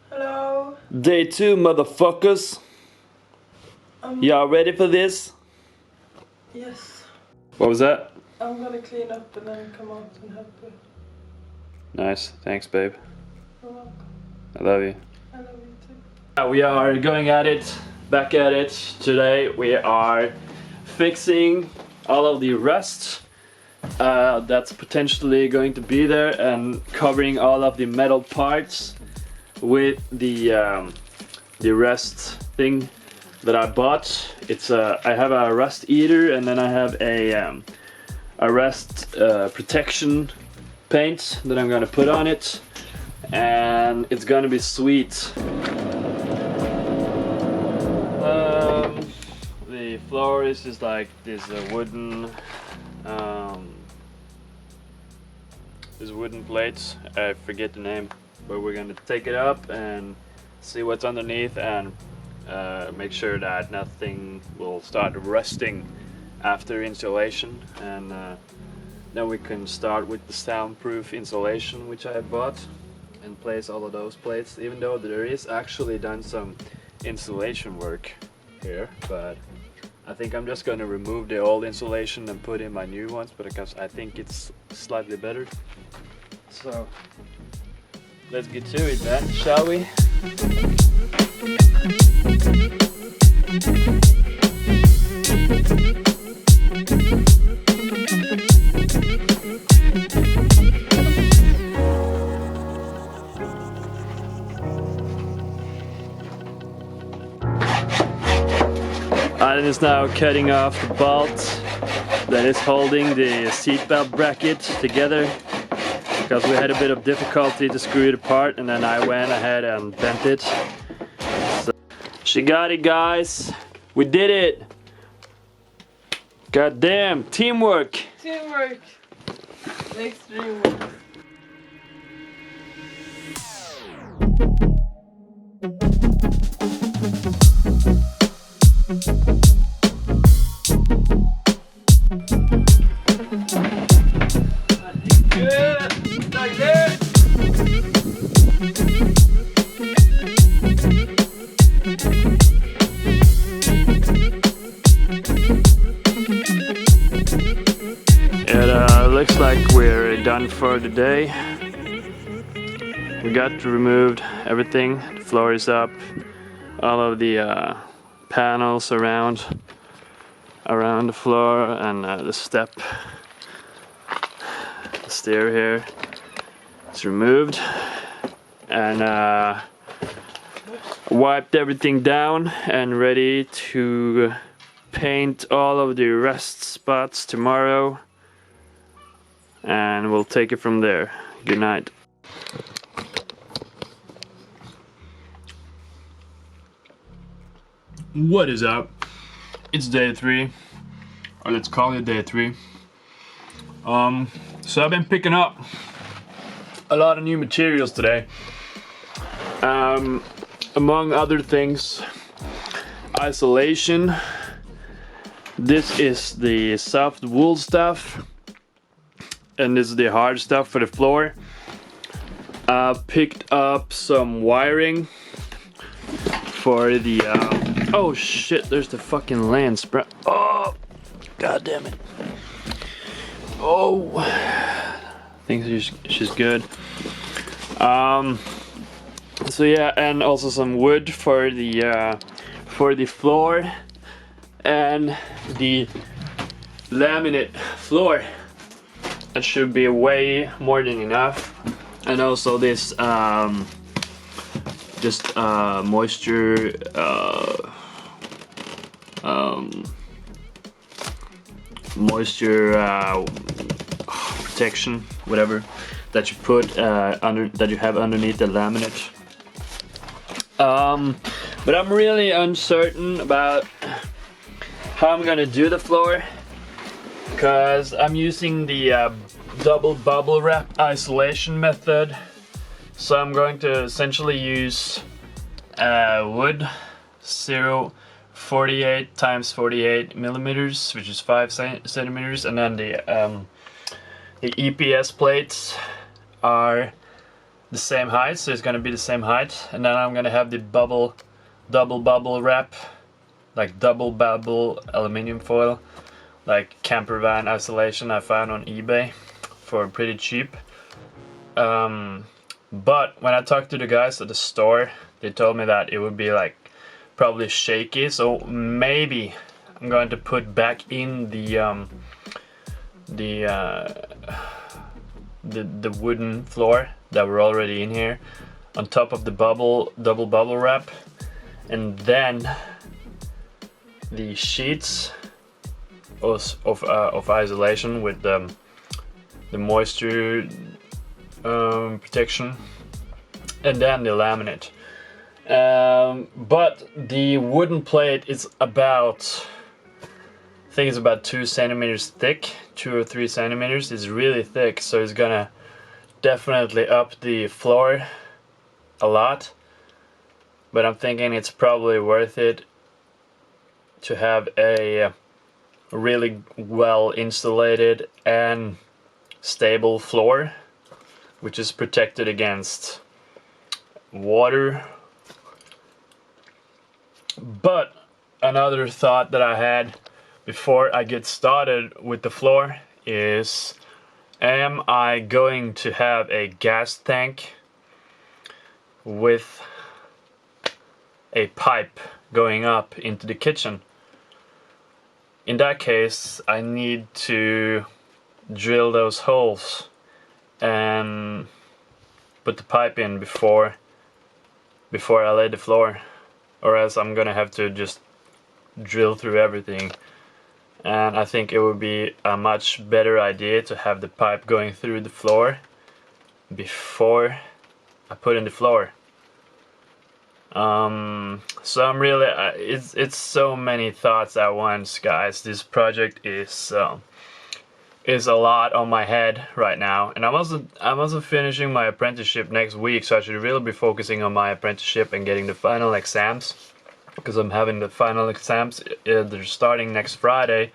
Hello. Day 2, motherfuckers. Y'all ready for this? Yes. What was that? I'm gonna clean up and then come out and help you. Nice, thanks babe. You're welcome. I love you. I love you too. We are going at it, back at it. Today we are fixing all of the rust that's potentially going to be there and covering all of the metal parts with the rust thing that I bought. It's I have a rust eater and then I have a rust protection paint that I'm gonna put on it, and it's gonna be sweet. The floor is just like this wooden plates. I forget the name, but we're gonna take it up and see what's underneath and make sure that nothing will start rusting after installation, and then we can start with the soundproof insulation which I bought and place all of those plates, even though there is actually done some insulation work here, but I think I'm just gonna remove the old insulation and put in my new ones because I think it's slightly better. So let's get to it then, shall we? Alan is now cutting off the bolt that is holding the seatbelt bracket together, because we had a bit of difficulty to screw it apart, and then I went ahead and bent it. So, she got it, guys. We did it. God damn, teamwork. Teamwork makes the dream work. It looks like we're done for the day. We got removed everything. The floor is up. All of the panels around the floor, and the step, the stair here, it's removed, and wiped everything down and ready to paint all of the rust spots tomorrow, and we'll take it from there. Good night. What is up? It's day 3, or let's call it day 3. So I've been picking up a lot of new materials today. Among other things, isolation. This is the soft wool stuff, and this is the hard stuff for the floor. I picked up some wiring for the oh shit, there's the fucking lens, bro. Oh, god damn it. Oh, I think she's good. So yeah, and also some wood for the floor and the laminate floor. That should be way more than enough. And also this just moisture protection, whatever, that you put that you have underneath the laminate. But I'm really uncertain about how I'm gonna do the floor, because I'm using the double bubble wrap isolation method. So I'm going to essentially use wood 0.48 times 48 millimeters, which is 5 centimeters, and then the EPS plates are the same height, so it's gonna be the same height. And then I'm gonna have the double bubble wrap, like double bubble aluminum foil, like camper van isolation I found on eBay for pretty cheap. But when I talked to the guys at the store, they told me that it would be like probably shaky, so maybe I'm going to put back in the wooden floor that were already in here on top of the double bubble wrap, and then the sheets of isolation with the moisture protection, and then the laminate. But the wooden plate is about, I think it's about 2 centimeters thick, 2 or 3 centimeters. It's really thick, so it's gonna definitely up the floor a lot. But I'm thinking it's probably worth it to have a really well insulated and stable floor, which is protected against water. But another thought that I had before I get started with the floor is, am I going to have a gas tank with a pipe going up into the kitchen? In that case, I need to drill those holes and put the pipe in before I lay the floor, or else I'm gonna have to just drill through everything. And I think it would be a much better idea to have the pipe going through the floor before I put in the floor. So I'm really, it's so many thoughts at once, guys. This project is a lot on my head right now, and I'm also finishing my apprenticeship next week, so I should really be focusing on my apprenticeship and getting the final exams, because I'm having the final exams. They're starting next Friday,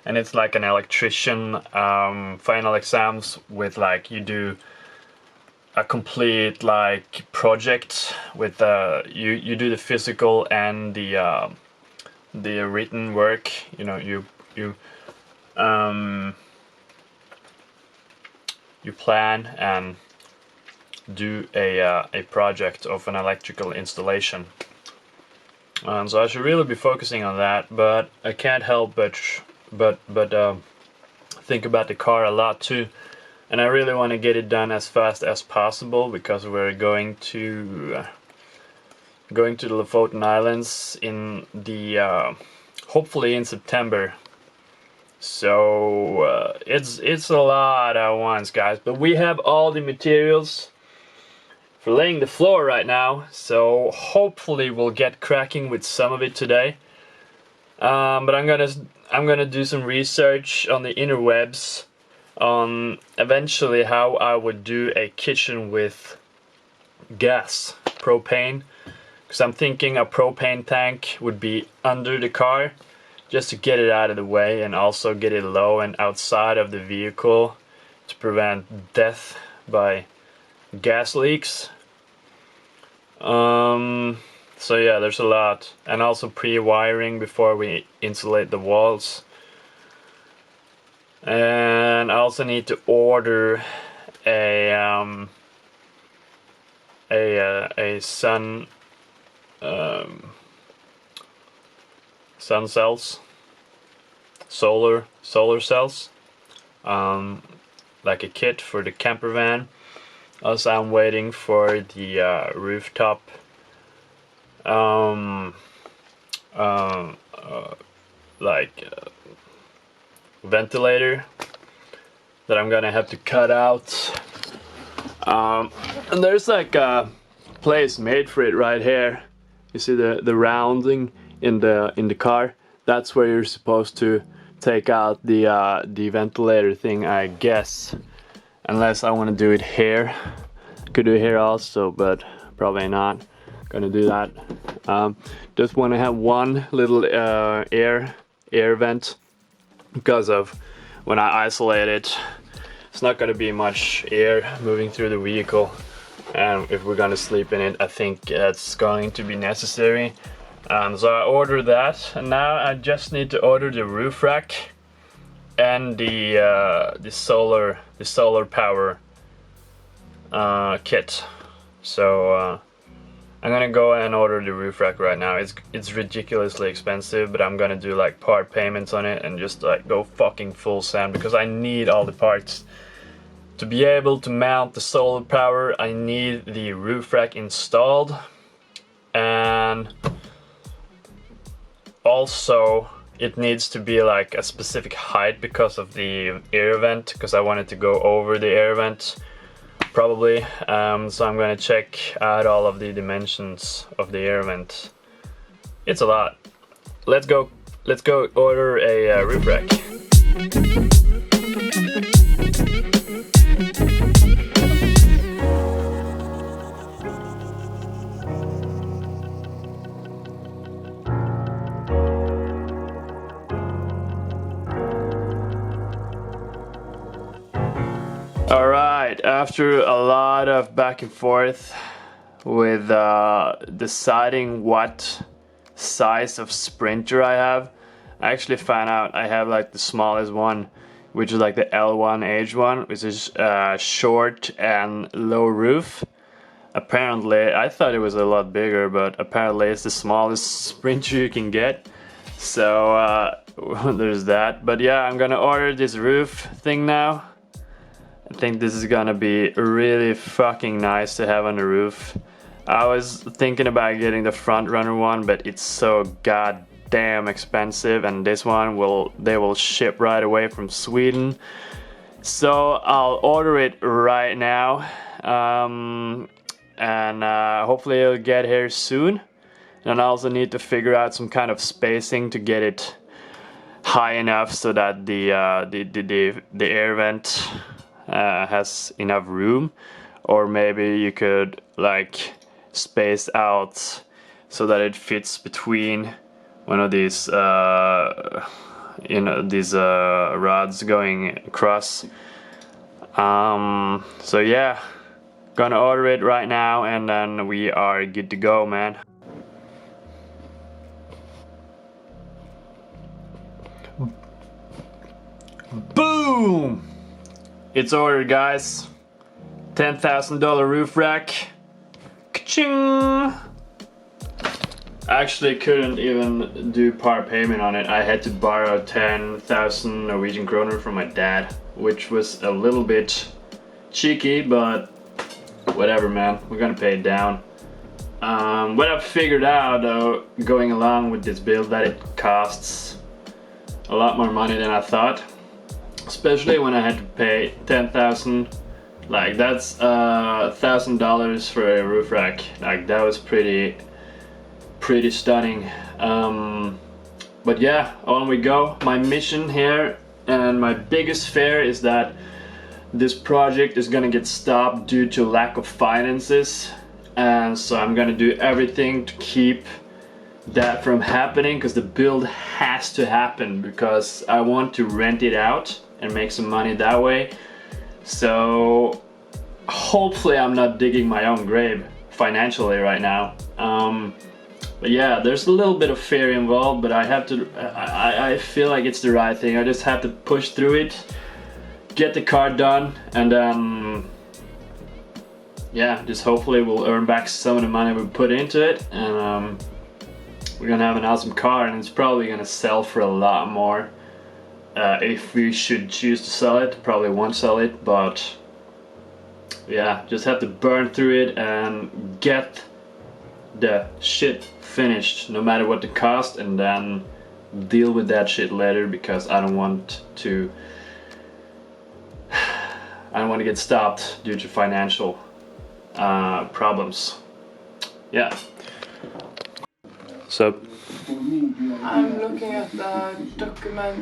and it's like an electrician final exams with, like, you do a complete like project with you do the physical and the written work. You know, you plan and do a project of an electrical installation. So I should really be focusing on that, but I can't help but think about the car a lot too. And I really want to get it done as fast as possible, because we're going to the Lofoten Islands in the hopefully in September. So it's a lot at once, guys. But we have all the materials for laying the floor right now, so hopefully we'll get cracking with some of it today. But I'm gonna do some research on the interwebs on eventually how I would do a kitchen with gas, propane, because I'm thinking a propane tank would be under the car, just to get it out of the way, and also get it low and outside of the vehicle to prevent death by gas leaks. So yeah, there's a lot, and also pre-wiring before we insulate the walls. And I also need to order a sun cells, solar cells, like a kit for the camper van. Also, I'm waiting for the rooftop ventilator that I'm gonna have to cut out. And there's like a place made for it right here. You see the rounding in the car? That's where you're supposed to take out the ventilator thing, I guess. Unless I want to do it here. Could do it here also, but probably not gonna do that. Just want to have one little air vent, because of when I isolate it, it's not gonna be much air moving through the vehicle. and if we're gonna sleep in it, I think it's going to be necessary. So I ordered that, and now I just need to order the roof rack and the solar power kit. So I'm gonna go and order the roof rack right now. It's ridiculously expensive, but I'm gonna do like part payments on it and just like go fucking full send, because I need all the parts. To be able to mount the solar power, I need the roof rack installed, and also it needs to be like a specific height because of the air vent, because I wanted to go over the air vent probably. So I'm gonna check out all of the dimensions of the air vent. It's a lot. Let's go order a roof rack. Alright, after a lot of back and forth with deciding what size of sprinter I have, I actually found out I have like the smallest one, which is like the L1H one, which is short and low roof. Apparently, I thought it was a lot bigger, but apparently it's the smallest sprinter you can get. So there's that. But yeah, I'm gonna order this roof thing now. I think this is gonna be really fucking nice to have on the roof. I was thinking about getting the front runner one, but it's so goddamn expensive, and this one they will ship right away from Sweden. So I'll order it right now, and hopefully it'll get here soon. And I also need to figure out some kind of spacing to get it high enough so that the air vent has enough room, or maybe you could like space out so that it fits between one of these these rods going across. So yeah, gonna order it right now, and then we are good to go, man. Boom! It's ordered, guys. $10,000 roof rack. Ka-ching! I actually couldn't even do part payment on it. I had to borrow 10,000 Norwegian kroner from my dad, which was a little bit cheeky, but whatever, man. We're gonna pay it down. What I've figured out, though, going along with this build, that it costs a lot more money than I thought. Especially when I had to pay 10,000, like that's $1,000 for a roof rack. Like that was pretty stunning. But yeah, on we go. My mission here and my biggest fear is that this project is gonna get stopped due to lack of finances, and so I'm gonna do everything to keep that from happening, because the build has to happen, because I want to rent it out and make some money that way. So hopefully I'm not digging my own grave financially right now. But yeah, there's a little bit of fear involved, but I have to, I feel like it's the right thing. I just have to push through it, get the car done, and then yeah, just hopefully we'll earn back some of the money we put into it, and we're gonna have an awesome car, and it's probably gonna sell for a lot more. If we should choose to sell it, probably won't sell it, but yeah, just have to burn through it and get the shit finished, no matter what the cost, and then deal with that shit later, because I don't want to get stopped due to financial problems. Yeah. So I'm looking at the documentary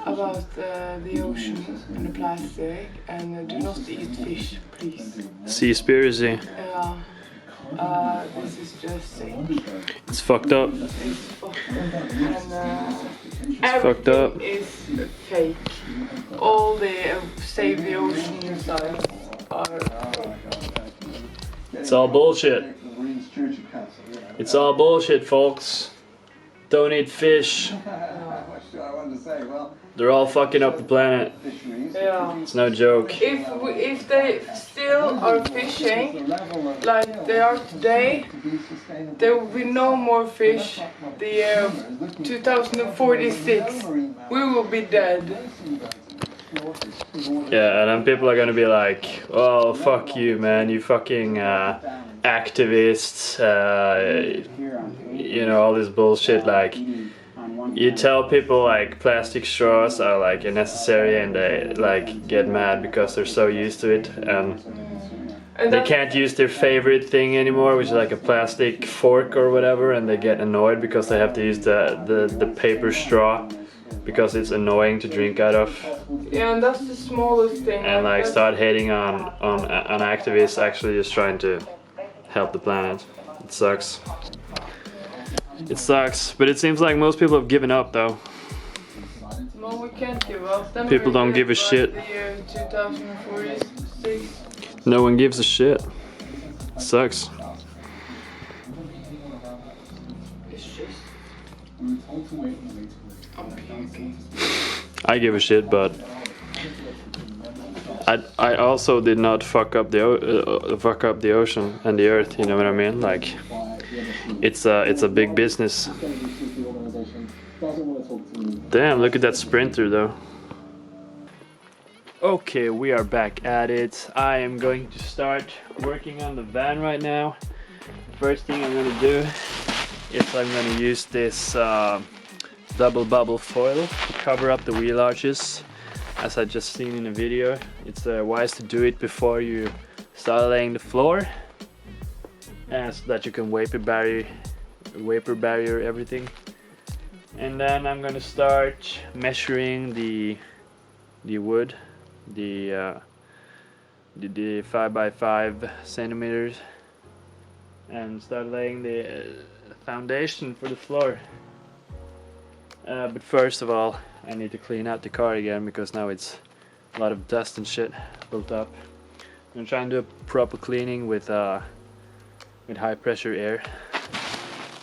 about the ocean and the plastic, and do not eat fish, please. Seaspiracy. This is just sick. It's fucked up. It's fucked up, and fucked up. Everything is fake. All the Save the Ocean sites are It's all bullshit. It's all bullshit, folks. Don't eat fish. They're all fucking up the planet. yeah. It's no joke. If they still are fishing like they are today, there will be no more fish. The year 2046, we will be dead. Yeah, and then people are gonna be like, "Oh, fuck you, man! You fucking activists! You know, all this bullshit." Like, you tell people like plastic straws are like unnecessary, and they like get mad because they're so used to it, and they can't use their favorite thing anymore, which is like a plastic fork or whatever, and they get annoyed because they have to use the paper straw because it's annoying to drink out of. Yeah, and that's the smallest thing. And like start hating on activists actually just trying to help the planet. It sucks. It sucks, but it seems like most people have given up though. No, we can't give up. Then People don't give a like shit. The year 2046. No one gives a shit. It sucks. It's just. I'm puking. I give a shit, but I also did not fuck up the ocean and the earth. You know what I mean? Like, it's a big business. Damn, look at that sprinter though. Okay, we are back at it. I am going to start working on the van right now. First thing I'm gonna do is I'm gonna use this double bubble foil to cover up the wheel arches. As I just seen in a video, it's wise to do it before you start laying the floor, and so that you can vapor barrier everything. And then I'm gonna start measuring the wood, the 5 by 5 centimeters, and start laying the foundation for the floor. But first of all, I need to clean out the car again because now it's a lot of dust and shit built up. I'm trying to do a proper cleaning with high pressure air.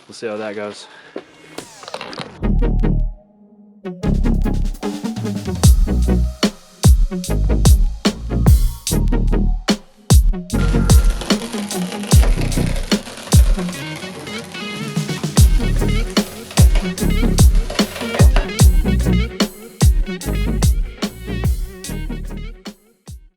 We'll see how that goes.